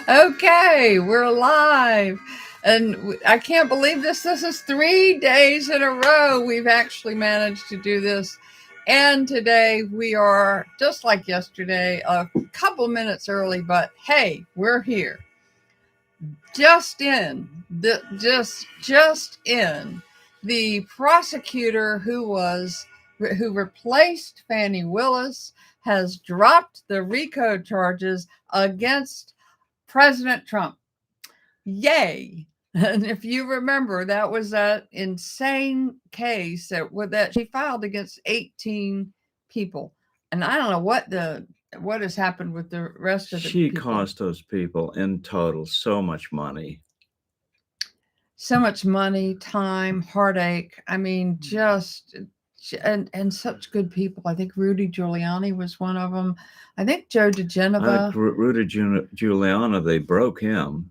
Okay, we're live. And I can't believe this. This is 3 days in a row we've actually managed to do this. And today we are just like yesterday, a couple minutes early, but hey, we're here. The prosecutor who replaced Fannie Willis has dropped the RICO charges against President Trump. Yay. And if you remember, that was that insane case that she filed against 18 people. And I don't know what has happened with the rest of the She people. cost those people in total so much money. So much money, time, heartache. I mean, just and such good people. I think Rudy Giuliani was one of them. I think Joe DeGeneva. Rudy Giuliani, they broke him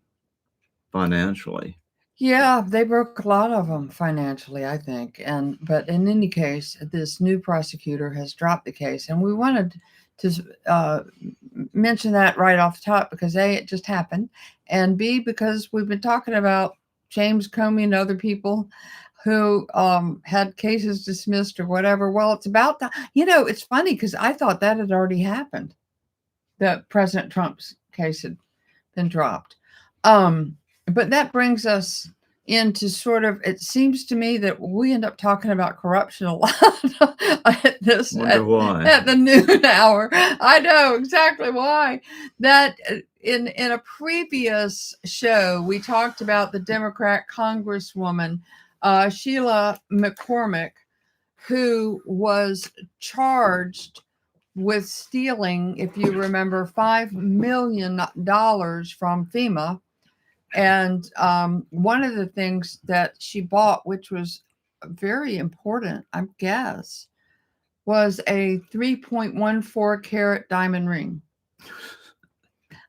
financially. Yeah, they broke a lot of them financially, I think. But in any case, this new prosecutor has dropped the case, and we wanted to mention that right off the top because A, it just happened, and B, because we've been talking about James Comey and other people who had cases dismissed or whatever. Well, it's about that. It's funny because I thought that had already happened, that President Trump's case had been dropped. But that brings us into sort of, it seems to me that we end up talking about corruption a lot at the noon hour. I know exactly why. That in a previous show, we talked about the Democrat Congresswoman, Sheila McCormick, who was charged with stealing, if you remember, $5 million from FEMA. And one of the things that she bought, which was very important, I guess, was a 3.14 carat diamond ring.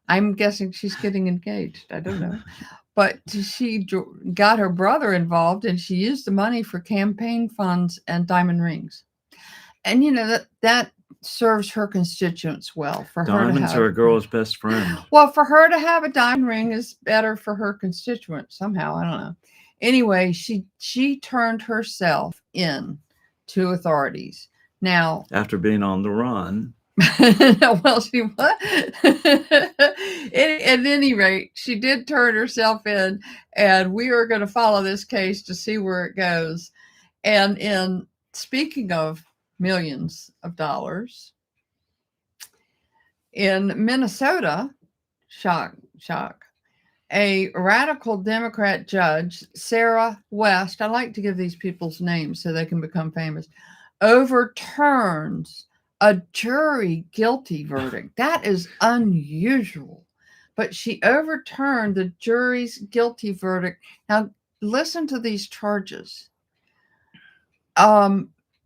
I'm guessing she's getting engaged. I don't know. But she got her brother involved, and she used the money for campaign funds and diamond rings. And that serves her constituents well. Diamonds are a girl's best friend. Well, for her to have a diamond ring is better for her constituents somehow. I don't know. Anyway, she turned herself in to authorities. Now, after being on the run. Well, she what? At any rate, she did turn herself in, and we are going to follow this case to see where it goes. And in speaking of millions of dollars, in Minnesota, shock, a radical Democrat judge, Sarah West, I like to give these people's names so they can become famous, overturns a jury guilty verdict. That is unusual. But she overturned the jury's guilty verdict. Now, listen to these charges,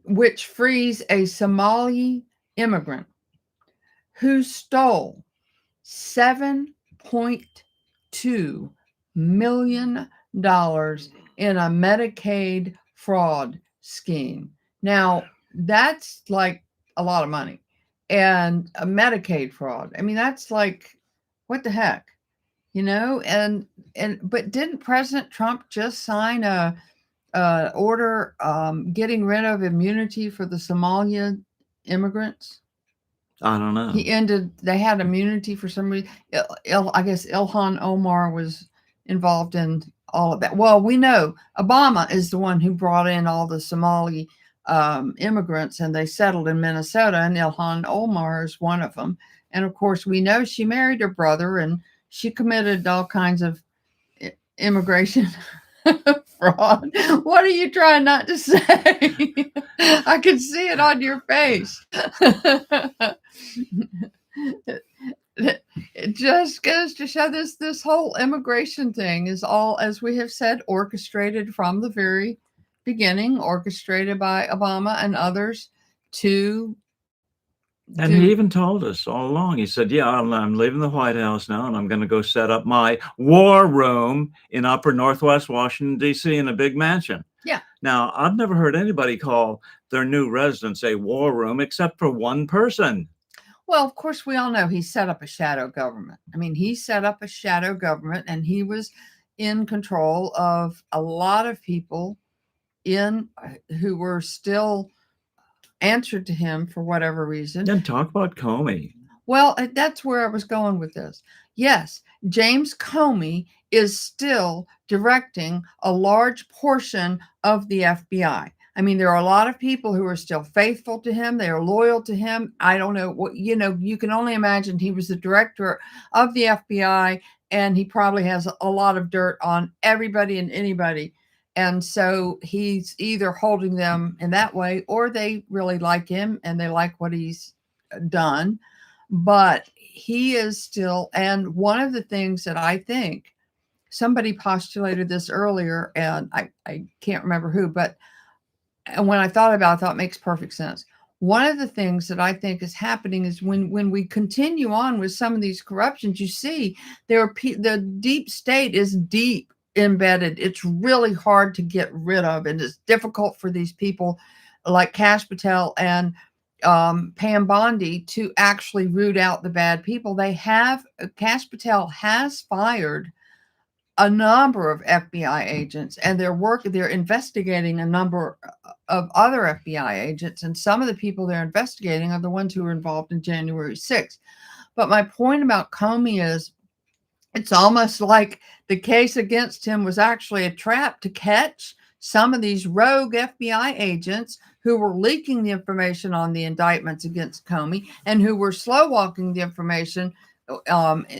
which frees a Somali immigrant who stole $7.2 million in a Medicaid fraud scheme. Now, that's like a lot of money. And a Medicaid fraud. I mean, that's like, what the heck? But didn't President Trump just sign a order getting rid of immunity for the Somalia immigrants? I don't know. They had immunity for some reason. I guess Ilhan Omar was involved in all of that. Well, we know Obama is the one who brought in all the Somali immigrants, and they settled in Minnesota, and Ilhan Omar is one of them. And of course, we know she married her brother, and she committed all kinds of immigration fraud. What are you trying not to say? I can see it on your face. It just goes to show this whole immigration thing is all, as we have said, orchestrated from the very beginning, orchestrated by Obama and others to. And he even told us all along. He said, yeah, I'm leaving the White House now, and I'm going to go set up my war room in upper Northwest Washington, D.C. in a big mansion. Yeah. Now, I've never heard anybody call their new residence a war room except for one person. Well, of course, we all know he set up a shadow government. I mean, he set up a shadow government, and he was in control of a lot of people in who were still answered to him for whatever reason. Then talk about Comey. Well, that's where I was going with this. Yes, James Comey is still directing a large portion of the FBI. I mean, there are a lot of people who are still faithful to him. They are loyal to him. I don't know what, you can only imagine he was the director of the FBI, and he probably has a lot of dirt on everybody and anybody. And so he's either holding them in that way, or they really like him and they like what he's done. But he is still, and one of the things that I think somebody postulated this earlier, and I can't remember who, but when I thought about it, I thought it makes perfect sense. One of the things that I think is happening is when we continue on with some of these corruptions, you see the deep state is deep embedded. It's really hard to get rid of, and it's difficult for these people like Kash Patel and Pam Bondi to actually root out the bad people. Kash Patel has fired a number of FBI agents, and they're investigating a number of other FBI agents, and some of the people they're investigating are the ones who were involved in January 6th. But my point about Comey is it's almost like the case against him was actually a trap to catch some of these rogue FBI agents who were leaking the information on the indictments against Comey, and who were slow walking the information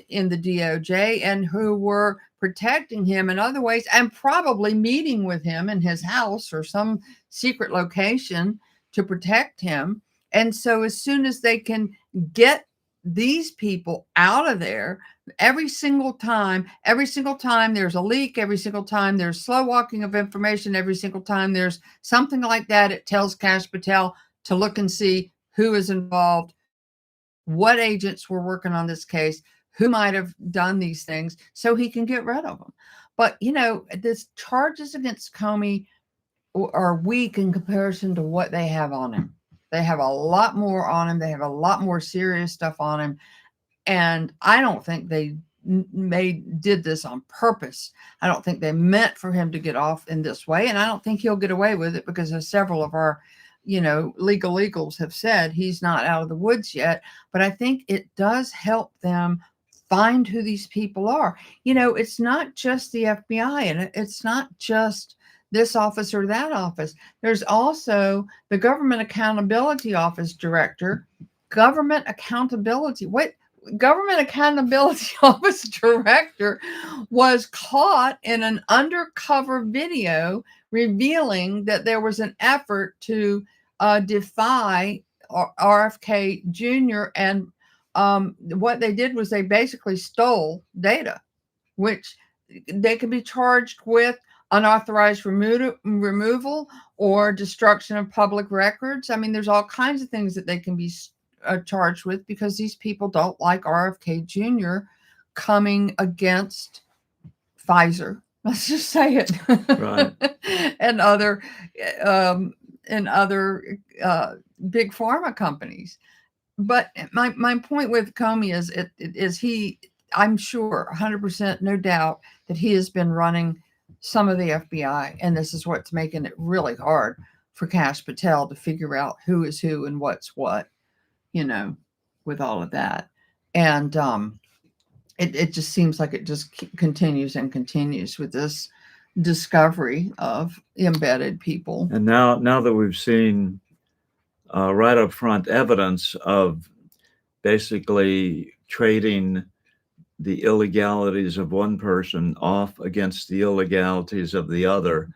in the DOJ, and who were protecting him in other ways, and probably meeting with him in his house or some secret location to protect him. And so as soon as they can get these people out of there, every single time there's a leak, every single time there's slow walking of information, every single time there's something like that, it tells Kash Patel to look and see who is involved, what agents were working on this case, who might have done these things, so he can get rid of them. But this charges against Comey are weak in comparison to what they have on him. They have a lot more on him. They have a lot more serious stuff on him. And I don't think they did this on purpose. I don't think they meant for him to get off in this way. And I don't think he'll get away with it, because as several of our legals have said, he's not out of the woods yet. But I think it does help them find who these people are. It's not just the FBI, and it's not just this office or that office. There's also the Government Accountability Office Director. Government Accountability Office Director was caught in an undercover video revealing that there was an effort to defy RFK Jr. And what they did was they basically stole data, which they could be charged with unauthorized removal or destruction of public records. I mean, there's all kinds of things that they can be charged with, because these people don't like RFK Jr. coming against Pfizer. Let's just say it, Right. and other big pharma companies. But my point with Comey is I'm sure 100%, no doubt, that he has been running some of the FBI, and this is what's making it really hard for Kash Patel to figure out who is who and what's what, with all of that. And it just seems like it just continues and continues with this discovery of embedded people. And now that we've seen right up front evidence of basically trading the illegalities of one person off against the illegalities of the other.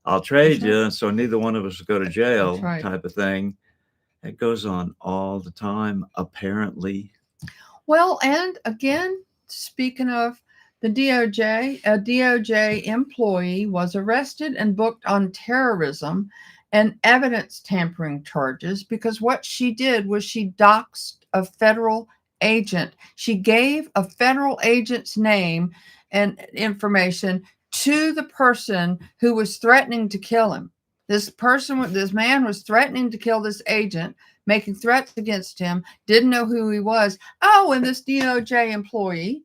I'll trade you, so neither one of us go to jail, type of thing. It goes on all the time, apparently. Well, and again, speaking of the DOJ, a DOJ employee was arrested and booked on terrorism and evidence tampering charges, because what she did was she doxed a federal agent. She gave a federal agent's name and information to the person who was threatening to kill him. This man was threatening to kill this agent making threats against him, didn't know who he was. Oh, and this DOJ employee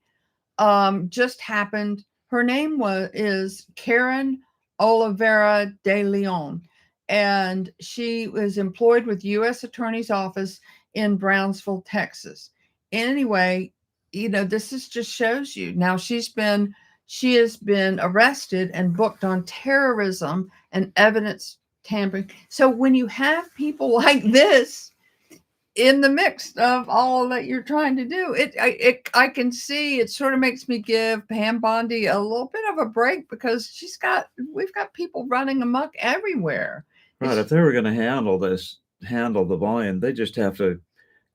just happened. Her name is Karen Oliveira de Leon, and she was employed with U.S. Attorney's Office in Brownsville, Texas. Anyway, this is just shows you. Now she has been arrested and booked on terrorism and evidence tampering. So when you have people like this in the mix of all that you're trying to do, I can see it sort of makes me give Pam Bondi a little bit of a break, because we've got people running amok everywhere. Right. If they were going to handle the volume, they just have to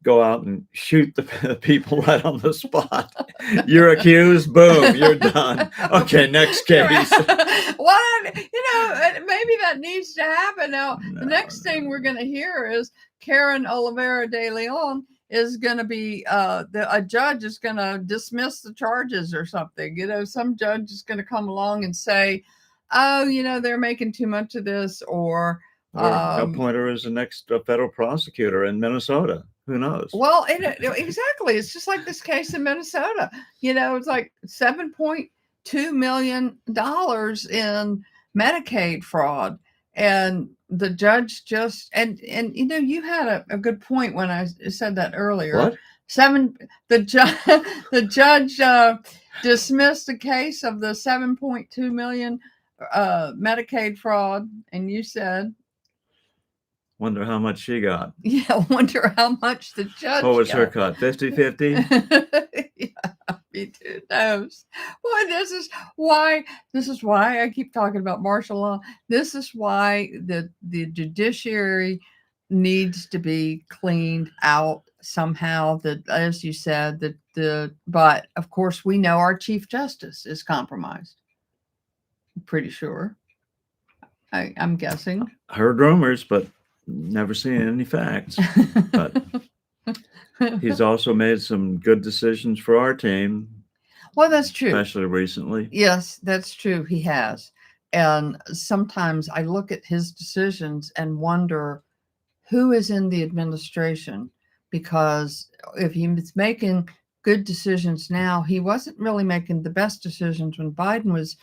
go out and shoot the people right on the spot. You're accused, boom, you're done. Okay, next case. Well, maybe that needs to happen. Now, the next thing we're going to hear is Karen Oliveira de Leon is going to be, a judge is going to dismiss the charges or something. Some judge is going to come along and say, oh, they're making too much of this, or appoint her as the next federal prosecutor in Minnesota. Who knows? Well, exactly. It's just like this case in Minnesota. It's like $7.2 million in Medicaid fraud. And the judge just, and you had a good point when I said that earlier. What? The judge dismissed the case of the $7.2 million Medicaid fraud. And you said, wonder how much she got. Yeah, wonder how much the judge What was got. her cut? 50-50? Yeah, me too. Knows. Boy, this is why I keep talking about martial law. This is why the judiciary needs to be cleaned out somehow. That, as you said, but of course we know our Chief Justice is compromised. I'm pretty sure. I'm guessing. Heard rumors, but never seen any facts. But he's also made some good decisions for our team. Well, that's true. Especially recently. Yes, that's true. He has. And sometimes I look at his decisions and wonder who is in the administration, because if he's making good decisions now, he wasn't really making the best decisions when Biden was,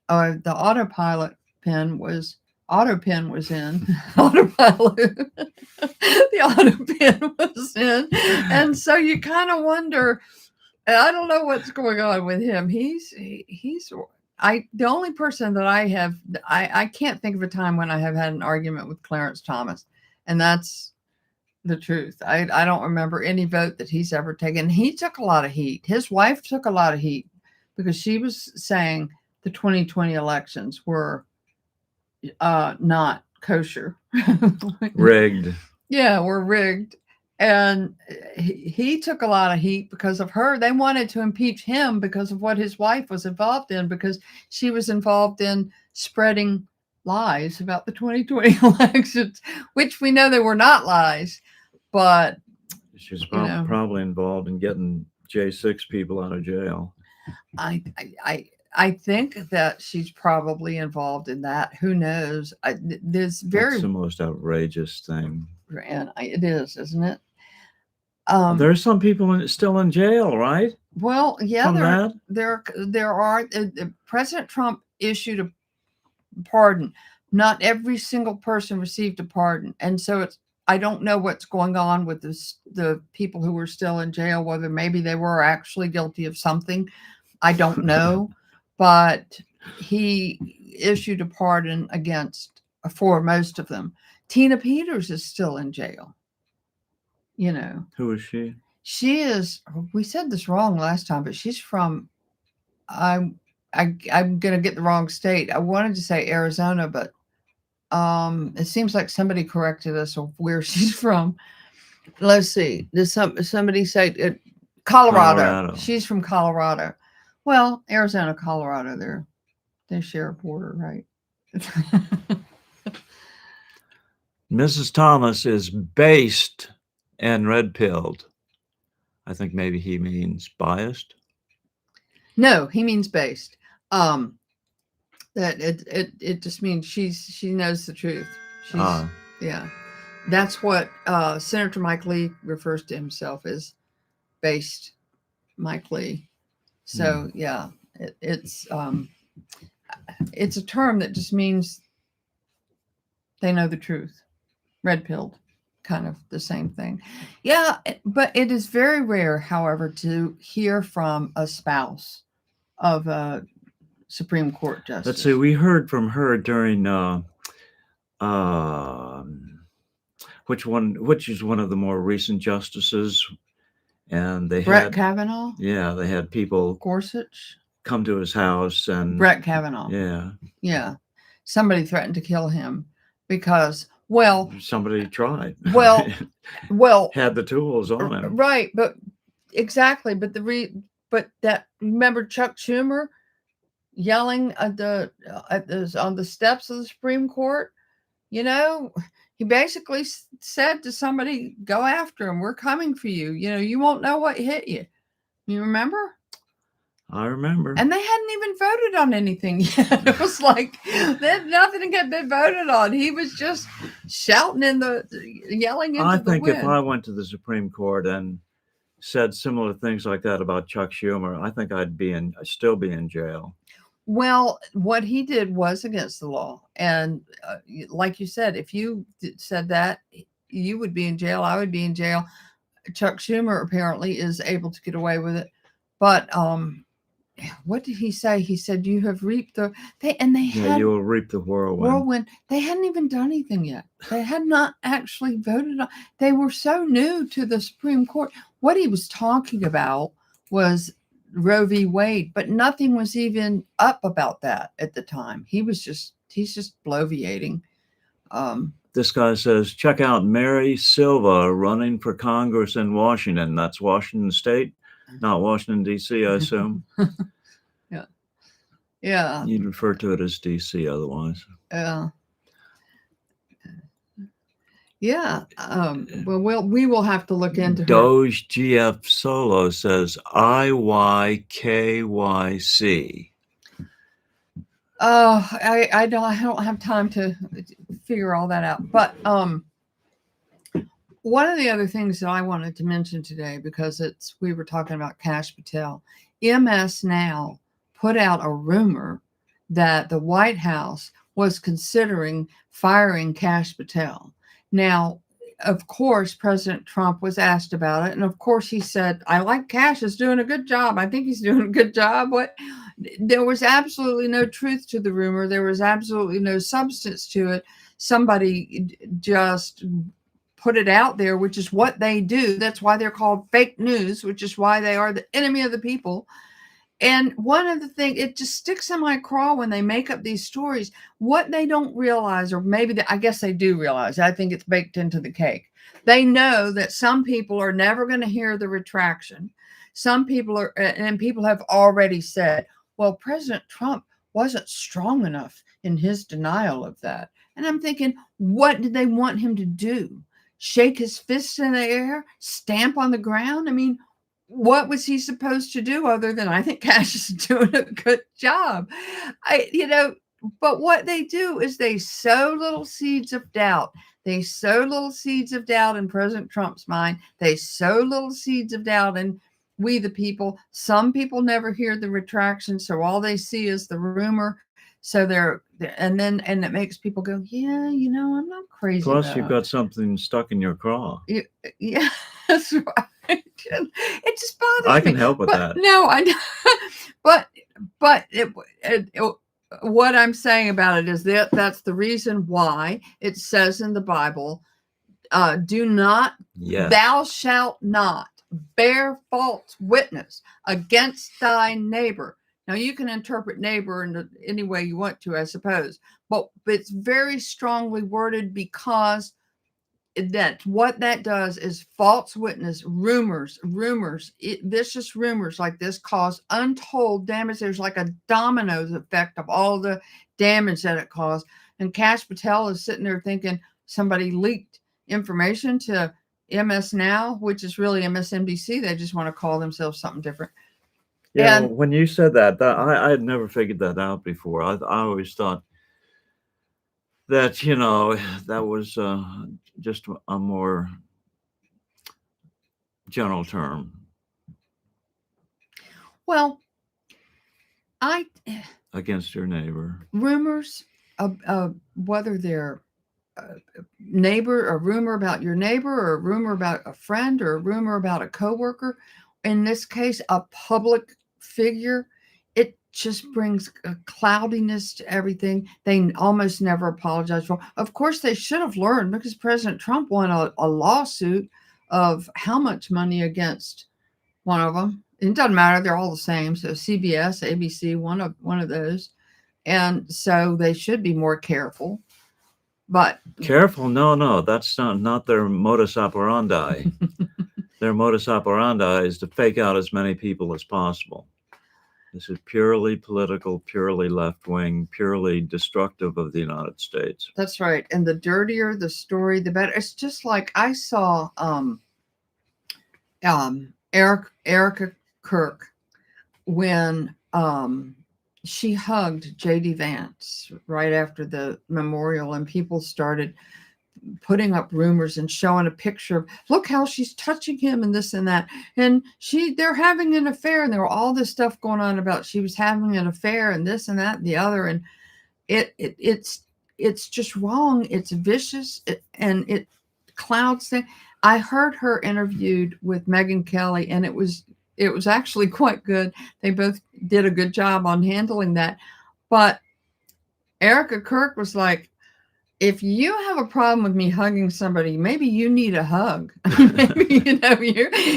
the autopilot pen was in. Autopilot. The auto pen was in. And so you kind of wonder, I don't know what's going on with him. The only person that I can't think of a time when I have had an argument with Clarence Thomas, and that's the truth. I don't remember any vote that he's ever taken. He took a lot of heat. His wife took a lot of heat because she was saying the 2020 elections were not kosher. Rigged. Yeah, were rigged. And he took a lot of heat because of her. They wanted to impeach him because of what his wife was involved in, because she was involved in spreading lies about the 2020 elections, which we know they were not lies. But she was probably involved in getting J6 people out of jail. I think that she's probably involved in that. Who knows? That's the most outrageous thing. And it is, isn't it? There are some people still in jail, right? Well, yeah, there are. President Trump issued a pardon. Not every single person received a pardon, and so I don't know what's going on with the people who were still in jail. Whether maybe they were actually guilty of something, I don't know. But he issued a pardon for most of them. Tina Peters is still in jail. Who is she? She is. We said this wrong last time, but she's from. I'm going to get the wrong state. I wanted to say Arizona, but it seems like somebody corrected us of where she's from. Let's see. Did somebody say Colorado? She's from Colorado. Well, Arizona, Colorado, they share a border, right? Mrs. Thomas is based and red-pilled. I think maybe he means biased. No, he means based. That it just means she knows the truth. Yeah. That's what Senator Mike Lee refers to himself as, based Mike Lee. So yeah, it's a term that just means they know the truth. Red pilled, kind of the same thing. Yeah, but it is very rare, however, to hear from a spouse of a Supreme Court justice. Let's see. We heard from her during which is one of the more recent justices, and they Brett had Kavanaugh, they had people Gorsuch, come to his house, and Brett Kavanaugh. Yeah, somebody threatened to kill him because, well, somebody tried. well, had the tools on him. Right, but exactly, but but that, remember Chuck Schumer yelling at on the steps of the Supreme Court? You know, he basically said to somebody, "Go after him. We're coming for you. You know, you won't know what hit you." You remember? I remember. And they hadn't even voted on anything yet. It was like nothing had been voted on. He was just shouting yelling into I the think wind. if I went to the Supreme Court and said similar things like that about Chuck Schumer, I think I'd still be in jail. Well, what he did was against the law. And like you said, if you said that, you would be in jail. I would be in jail. Chuck Schumer apparently is able to get away with it. But what did he say? He said, "You have reaped you will reap the whirlwind." They hadn't even done anything yet. They had not actually voted on. They were so new to the Supreme Court. What he was talking about was Roe v. Wade, but nothing was even up about that at the time. He's just bloviating. This guy says, check out Mary Silva running for Congress in Washington. That's Washington State, not Washington, D.C., I assume. Yeah. You'd refer to it as D.C. otherwise. Yeah. Well, we will have to look into Doge GF Solo says IYKYC. I don't have time to figure all that out. But one of the other things that I wanted to mention today, because we were talking about Kash Patel, MS Now put out a rumor that the White House was considering firing Kash Patel. Now, of course, President Trump was asked about it. And of course, he said, I like Kash, is doing a good job. I think he's doing a good job. There was absolutely no truth to the rumor. There was absolutely no substance to it. Somebody just put it out there, which is what they do. That's why they're called fake news, which is why they are the enemy of the people. And one of the things, it just sticks in my craw when they make up these stories. What they don't realize, or maybe I guess they do realize, I think it's baked into the cake. They know that some people are never going to hear the retraction. Some people are, and people have already said, well, President Trump wasn't strong enough in his denial of that. And I'm thinking, what did they want him to do? Shake his fist in the air? Stamp on the ground? I mean, what was he supposed to do other than, I think Kash is doing a good job? But what they do is they sow little seeds of doubt. They sow little seeds of doubt in President Trump's mind. They sow little seeds of doubt in we the people. Some people never hear the retraction, so all they see is the rumor. So and it makes people go, yeah, I'm not crazy. Plus, you've got something stuck in your craw. Yeah, that's right. It just bothers me. I can help with that. No, I don't. But what I'm saying about it is that's the reason why it says in the Bible, thou shalt not bear false witness against thy neighbor. Now, you can interpret neighbor in any way you want to, I suppose, but it's very strongly worded because what that does is false witness, rumors, vicious rumors like this cause untold damage. There's like a dominoes effect of all the damage that it caused. And Kash Patel is sitting there thinking somebody leaked information to MS Now, which is really MSNBC. They just want to call themselves something different. Yeah, when you said that I had never figured that out before. I always thought that that was just a more general term. Well, I Against your neighbor. rumors of whether they're neighbor, a rumor about your neighbor, or a rumor about a friend, or a rumor about a coworker, in this case a public figure, it just brings a cloudiness to everything. They almost never apologize for. Of course they should have learned, because President Trump won a lawsuit of how much money against one of them. It doesn't matter, they're all the same, so CBS, ABC, one of those. And so they should be more careful. But Careful? No, that's not their modus operandi. Their modus operandi is to fake out as many people as possible. This is purely political, purely left-wing, purely destructive of the United States. that's right. And the dirtier the story, the better. It's just like I saw Erica Kirk when she hugged JD Vance right after the memorial, and people started putting up rumors and showing a picture of, look how she's touching him and this and that, and they're having an affair, and there were all this stuff going on about she was having an affair and this and that and the other, and it's just wrong. It's vicious, and it clouds things. I heard her interviewed with Megyn Kelly, and it was actually quite good. They both did a good job on handling that. But Erica Kirk was like, if you have a problem with me hugging somebody, maybe you need a hug. Maybe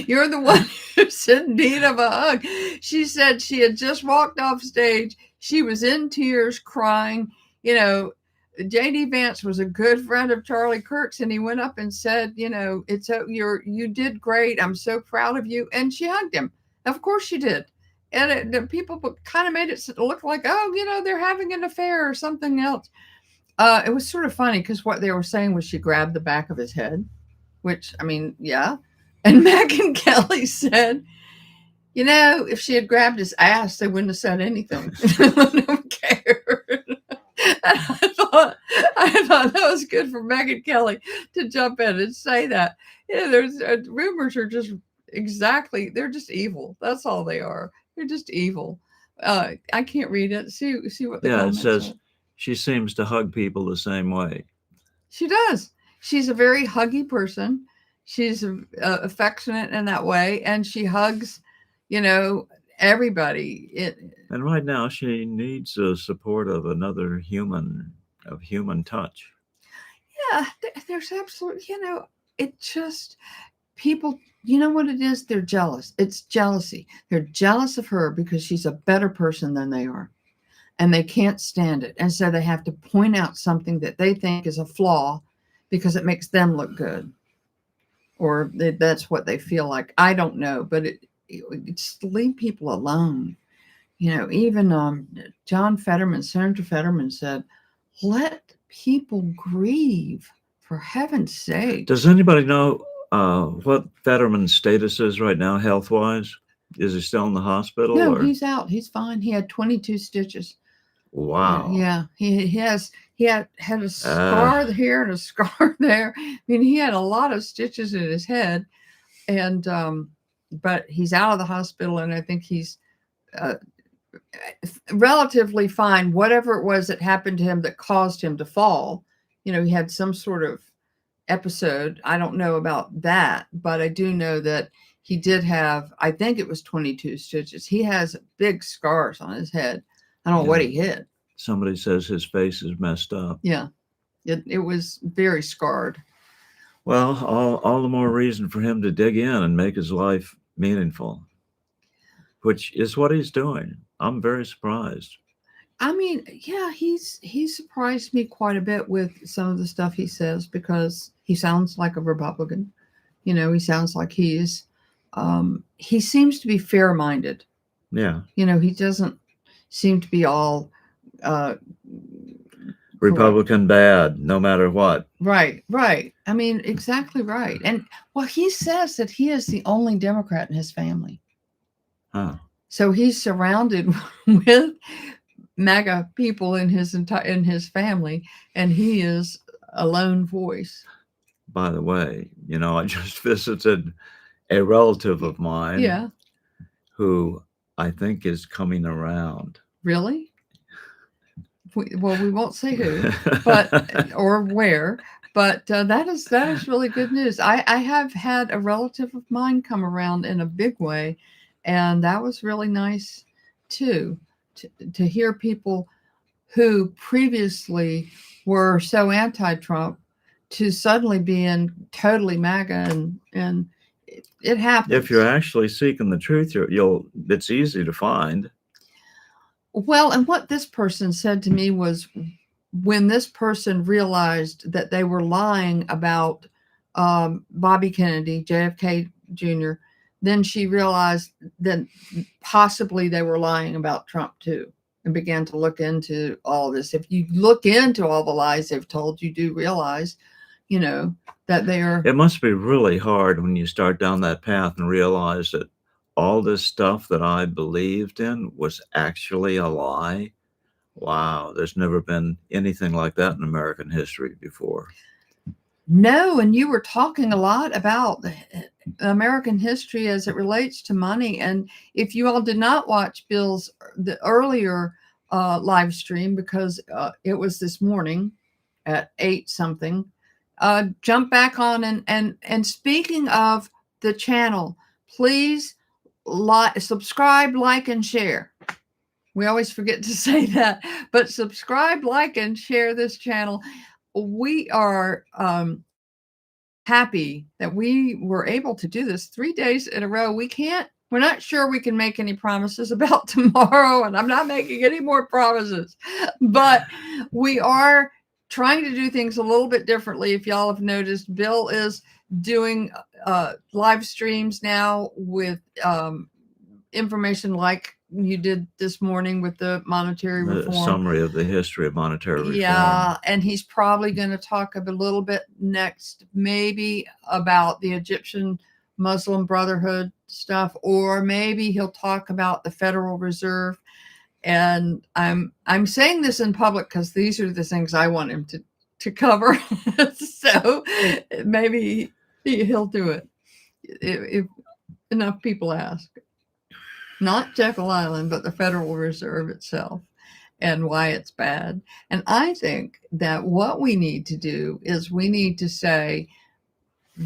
you're the one who's in need of a hug. She said she had just walked off stage. She was in tears, crying. JD Vance was a good friend of Charlie Kirk's, and he went up and said, you did great. I'm so proud of you. And she hugged him. Of course she did. And the people kind of made it look like, oh, they're having an affair or something else. It was sort of funny, because what they were saying was she grabbed the back of his head, which, I mean, yeah. And Megyn Kelly said, if she had grabbed his ass, they wouldn't have said anything. No one cared. I thought that was good for Megyn Kelly to jump in and say that. There's rumors are just they're just evil. That's all they are. They're just evil. I can't read it. See what the comments it says are. She seems to hug people the same way. She does. She's a very huggy person. She's affectionate in that way, and she hugs, everybody. And right now, she needs the support of another human, of human touch. Yeah, there's absolutely, it just, people, you know what it is? They're jealous. It's jealousy. They're jealous of her because she's a better person than they are. And they can't stand it. And so they have to point out something that they think is a flaw because it makes them look good. Or that's what they feel like. I don't know, but it's leave people alone. Even John Fetterman, Senator Fetterman said, let people grieve, for heaven's sake. Does anybody know what Fetterman's status is right now, health-wise? Is he still in the hospital? No, he's out. He's fine. He had 22 stitches. Wow. Yeah, he had a scar here and a scar there. I mean, he had a lot of stitches in his head, and but he's out of the hospital, and I think he's relatively fine. Whatever it was that happened to him that caused him to fall, he had some sort of episode. I don't know about that, but I do know that he did have, I think it was 22 stitches. He has big scars on his head. I don't know what he hit. Somebody says his face is messed up. Yeah, it was very scarred. Well, all the more reason for him to dig in and make his life meaningful, which is what he's doing. I'm very surprised. I mean, yeah, he's surprised me quite a bit with some of the stuff he says, because he sounds like a Republican. He sounds like he seems to be fair-minded. Yeah. He doesn't seem to be all Republican bad, no matter what. Right. I mean, exactly right. And he says that he is the only Democrat in his family. Huh. So he's surrounded with MAGA people in his family, and he is a lone voice. By the way, I just visited a relative of mine Yeah, who I think is coming around. really? Well, we won't say who, but or where, but that is really good news. I have had a relative of mine come around in a big way, and that was really nice too, to hear people who previously were so anti-Trump to suddenly being totally MAGA, and it happens. If you're actually seeking the truth, it's easy to find. Well, and what this person said to me was, when this person realized that they were lying about Bobby Kennedy, JFK Jr., then she realized that possibly they were lying about Trump too, and began to look into all this. If you look into all the lies they've told, you do realize, that they are. It must be really hard when you start down that path and realize that all this stuff that I believed in was actually a lie. Wow, there's never been anything like that in American history before. No, and you were talking a lot about American history as it relates to money. And if you all did not watch the earlier live stream, because it was this morning at 8 something, jump back on, and speaking of the channel, please subscribe, like, and share. We always forget to say that, but subscribe, like, and share this channel. We are happy that we were able to do this 3 days in a row. We're not sure we can make any promises about tomorrow, and I'm not making any more promises, but we are trying to do things a little bit differently. If y'all have noticed, Bill is doing live streams now with information like you did this morning with the monetary reform. Summary of the history of monetary reform. Yeah, and he's probably going to talk a little bit next, maybe about the Egyptian Muslim Brotherhood stuff, or maybe he'll talk about the Federal Reserve. And I'm saying this in public because these are the things I want him to cover. So maybe he'll do it if enough people ask. Not Jekyll Island, but the Federal Reserve itself, and why it's bad. And I think that what we need to do is we need to say,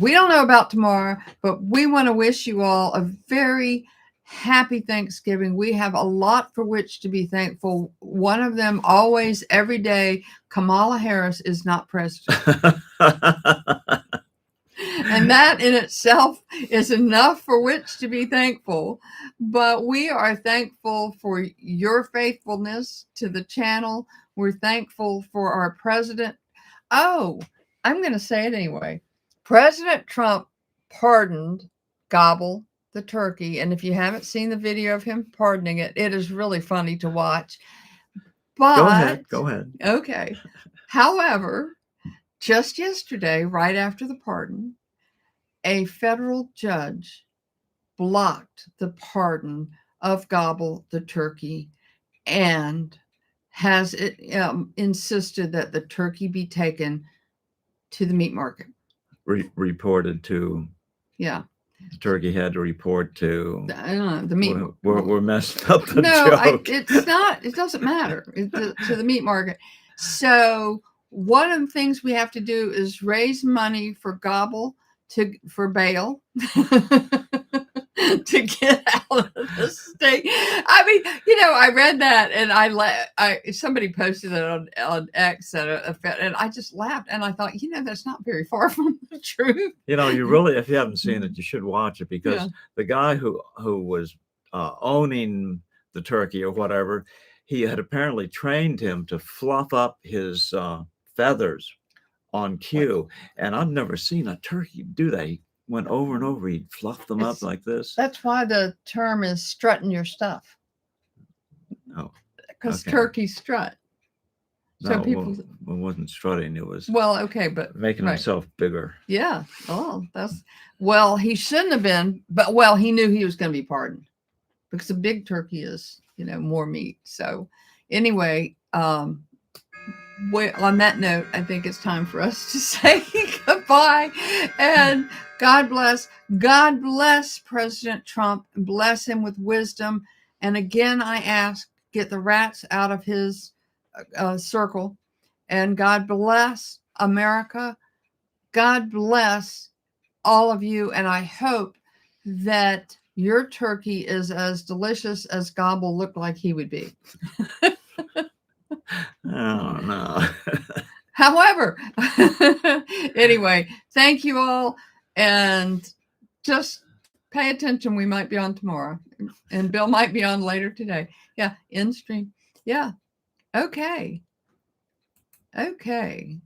we don't know about tomorrow, but we want to wish you all a very happy Thanksgiving. We have a lot for which to be thankful. One of them, always, every day, Kamala Harris is not president. And that in itself is enough for which to be thankful. But we are thankful for your faithfulness to the channel. We're thankful for our president. Oh, I'm going to say it anyway. President Trump pardoned Gobble the turkey. And if you haven't seen the video of him pardoning it, it is really funny to watch. But Go ahead. Okay. However, just yesterday, right after the pardon, a federal judge blocked the pardon of Gobble the turkey and has insisted that the turkey be taken to the meat market. Reported to. Yeah. The turkey had to report to the meat. We're messing up the joke. No, it's not. It doesn't matter. To the meat market. So one of the things we have to do is raise money for Gobble for bail to get out of the state. I mean, I read that and somebody posted it on X and I just laughed and I thought, that's not very far from the truth. You really, if you haven't seen it, you should watch it because the guy who was owning the turkey or whatever, he had apparently trained him to fluff up his feathers on cue. And I've never seen a turkey do that. He went over and over. He'd fluff them up like this. That's why the term is strutting your stuff. Oh, because turkeys strut. So people, it wasn't strutting. It was but making himself bigger. Yeah. Oh, he shouldn't have been, but he knew he was going to be pardoned because a big turkey is, more meat. So Anyway, on that note, I think it's time for us to say goodbye. And God bless. God bless President Trump and bless him with wisdom. And again, I ask, get the rats out of his circle. And God bless America. God bless all of you. And I hope that your turkey is as delicious as Gobble looked like he would be. Oh, no. However, anyway, thank you all. And just pay attention. We might be on tomorrow. And Bill might be on later today. Yeah, in stream. Yeah. Okay. Okay.